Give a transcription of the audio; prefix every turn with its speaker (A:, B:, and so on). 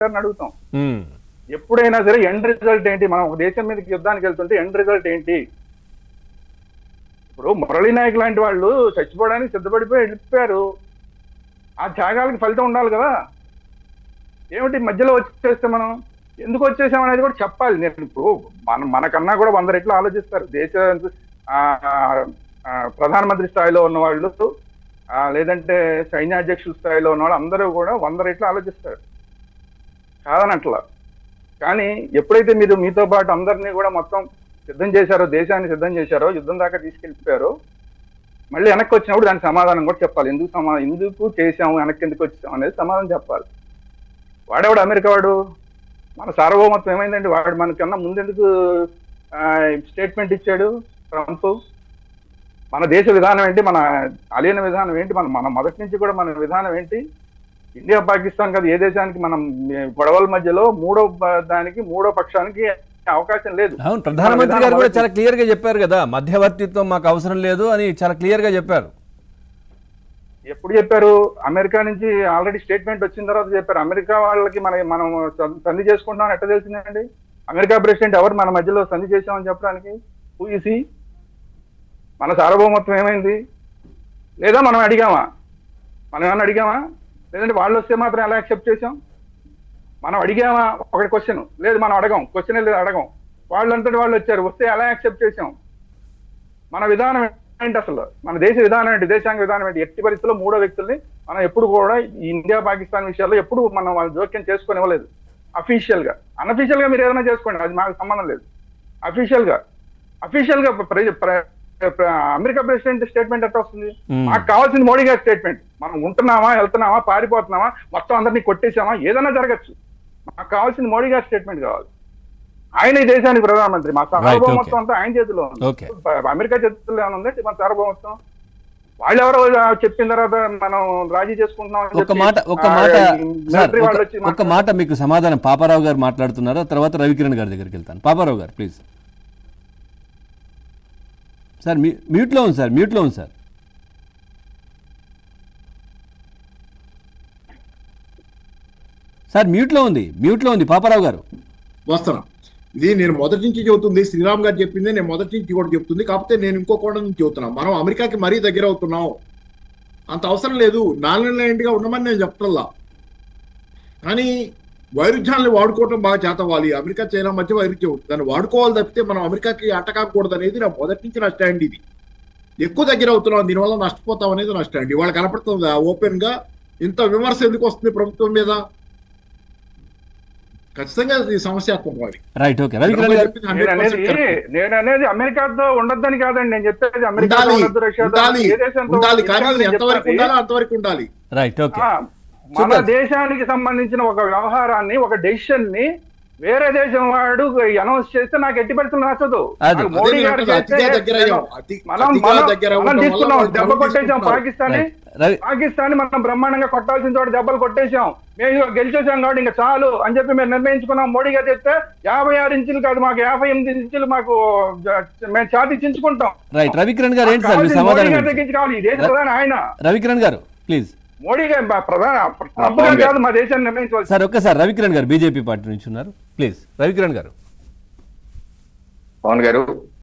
A: గారిని అడుగుతాం. ఎప్పుడైనా సరే ఎండ్ రిజల్ట్ ఏంటి? మనం ఒక దేశం మీదకి యుద్ధానికి వెళ్తుంటే ఎండ్ రిజల్ట్ ఏంటి? ఇప్పుడు మురళీ నాయక్ లాంటి వాళ్ళు చచ్చిపోవడానికి సిద్ధపడిపోయి వెళ్ళిపోయారు. ఆ త్యాగాలకు ఫలితం ఉండాలి కదా. ఏమిటి మధ్యలో వచ్చేస్తే మనం ఎందుకు వచ్చేసాం అనేది కూడా చెప్పాలి. నేను ఇప్పుడు మనకన్నా కూడా 100 రెట్లు ఆలోచిస్తారు దేశ ప్రధానమంత్రి స్థాయిలో ఉన్న వాళ్ళు, లేదంటే సైన్యాధ్యక్షుల స్థాయిలో ఉన్న వాళ్ళు అందరూ కూడా 100 రెట్లు ఆలోచిస్తారు, కాదనట్లా. కానీ ఎప్పుడైతే మీరు మీతో పాటు అందరినీ కూడా మొత్తం సిద్ధం చేశారో, దేశాన్ని సిద్ధం చేశారో, యుద్ధం దాకా తీసుకెళ్ళిపోయారో, మళ్ళీ వెనక్కి వచ్చినప్పుడు దానికి సమాధానం కూడా చెప్పాలి. ఎందుకు చేసాము, వెనక్కి ఎందుకు వచ్చాము అనేది సమాధానం చెప్పాలి. వాడేవాడు అమెరికా వాడు, మన సార్వభౌమత్వం ఏమైందండి? వాడు మనకన్నా ముందెందుకు స్టేట్మెంట్ ఇచ్చాడు ట్రంప్? మన దేశ విధానం ఏంటి, మన అలీన విధానం ఏంటి, మన మొదటి నుంచి కూడా మన విధానం ఏంటి? ఇండియా పాకిస్తాన్ కాదు, ఏ దేశానికి మనం గొడవల మధ్యలో మూడో పక్షానికి అవకాశం లేదు.
B: అవును, ప్రధానమంత్రి గారు కూడా చాలా క్లియర్ గా చెప్పారు కదా, మధ్యవర్తిత్వం మాకు అవసరం లేదు అని చాలా క్లియర్ గా చెప్పారు.
A: ఎప్పుడు చెప్పారు? అమెరికా నుంచి ఆల్రెడీ స్టేట్మెంట్ వచ్చిన తర్వాత చెప్పారు. అమెరికా వాళ్ళకి మనం సంధి చేసుకుంటామని ఎట్లా తెలిసిందండి? అమెరికా ప్రెసిడెంట్ ఎవరు మన మధ్యలో సంధి చేశామని చెప్పడానికి? ఊసి మన సార్వభౌమత్వం ఏమైంది? లేదా మనం అడిగామా? మనం ఏమన్నా అడిగామా? లేదంటే వాళ్ళు వస్తే మాత్రం ఎలా యాక్సెప్ట్ చేసాం? మనం అడిగామా? ఒకటి క్వశ్చన్ లేదు, మనం అడగం, క్వశ్చన్ లేదు, అడగం. వాళ్ళంతటి వాళ్ళు వచ్చారు, వస్తే ఎలా యాక్సెప్ట్ చేసాం? మన విధానం ఏంటి అసలు? మన దేశ విధానం ఏంటి, దేశాంగ విధానం ఏంటి? ఎట్టి పరిస్థితుల్లో మూడో వ్యక్తుల్ని మనం ఎప్పుడు కూడా ఈ ఇండియా పాకిస్తాన్ విషయాల్లో ఎప్పుడు మనం వాళ్ళ జోక్యం చేసుకొని ఇవ్వలేదు. అఫీషియల్ గా, అన్అఫీషియల్ గా మీరు ఏదైనా చేసుకోండి, అది మాకు సంబంధం లేదు. అఫీషియల్ గా అమెరికా ప్రెసిడెంట్ స్టేట్మెంట్ ఎట్లా వస్తుంది? మాకు కావాల్సింది మోడీ గారి స్టేట్మెంట్. మనం ఉంటున్నామా, వెళ్తున్నామా, పారిపోతున్నామా, మొత్తం అందరినీ కొట్టేసామా, ఏదైనా జరగచ్చు. మాకు కావాల్సింది మోడీ గారి స్టేట్మెంట్ కావాలి. ఆయన ఈ దేశానికి ప్రధానమంత్రి. మా సార్వభౌమత్వం అంతా ఆయన చేతిలో ఉంది. అమెరికా చేతిలో ఏమైనా ఉంది మన సార్వభౌమత్వం? వాళ్ళు ఎవరో చెప్పిన తర్వాత మనం రాజీ చేసుకుంటున్నాం.
B: ఒక మాట మీకు సమాధానం పాపారావు గారు మాట్లాడుతున్నారు, తర్వాత రవికిరణ్ గారి దగ్గరికి వెళ్తాను. పాపారావు గారు ప్లీజ్. సార్ మ్యూట్లో ఉంది సార్, మ్యూట్లో ఉంది సార్. సార్ మ్యూట్లో ఉంది పాపారావు గారు.
C: వస్తాను. ఇది నేను మొదటి నుంచి చెబుతుంది, శ్రీరామ్ గారు చెప్పింది నేను మొదటి నుంచి కూడా చెప్తుంది. కాకపోతే నేను ఇంకో కోణం నుంచి చెబుతున్నాను. మనం అమెరికాకి మరీ దగ్గర అవుతున్నాం, అంత అవసరం లేదు, నాలుగుగా ఉండమని నేను చెప్పటల్లా. కానీ వైరుధ్యాన్ని వాడుకోవటం బాగా చేతవ్వాలి. అమెరికా చైనా మధ్య వైరుధ్యం, దాన్ని వాడుకోవాలి తప్పితే మనం అమెరికాకి అట్టకాకూడదు అనేది నా మొదటి నుంచి నా స్టాండ్. ఇది ఎక్కువ దగ్గర అవుతున్నాం, దీనివల్ల నష్టపోతాం అనేది నా స్టాండ్. ఇవాళ కనపడుతుంది ఓపెన్ గా. ఇంత విమర్శ ఎందుకు వస్తుంది ప్రభుత్వం మీద? ఖచ్చితంగా ఈ సమస్యాత్మకం.
A: నేను అనేది అమెరికాతో ఉండొద్దని కాదండి, నేను చెప్పేది మన దేశానికి సంబంధించిన ఒక వ్యవహారాన్ని, ఒక డెసిషన్ ని వేరే దేశం వాడు అనౌన్స్ చేస్తే నాకు ఎట్టి పరిస్థితులు నచ్చదు. మోడీ గారు మనం తీసుకున్నాం, దెబ్బ కొట్టేసాం పాకిస్తాన్ మనం బ్రహ్మాండంగా కొట్టాల్సిన చోట దెబ్బలు కొట్టేశాం. మేము గెలిచేసాం కాబట్టి ఇంకా చాలు అని చెప్పి మేము నిర్ణయించుకున్నాం. మోడీ గారు చెప్తే 56 ఇంచులు కాదు, మాకు 58 ఇంచులు మాకు మేము ఛాతీ చించుకుంటాం.
B: రవికిరణ్ గారు ఏంటి సార్
A: తగ్గించుకోవాలి ఈ దేశ ప్రధాని ఆయన.
B: రవికిరణ్ గారు ప్లీజ్.
A: మోడీ గారు కాదు మా దేశాన్ని నిర్ణయించాలి
B: సార్. ఒక్కసారి రవికిరణ్ గారు బీజేపీ పార్టీ నుంచి ఉన్నారు, ప్లీజ్. రవికిరణ్ గారు.
D: పవన్ గారు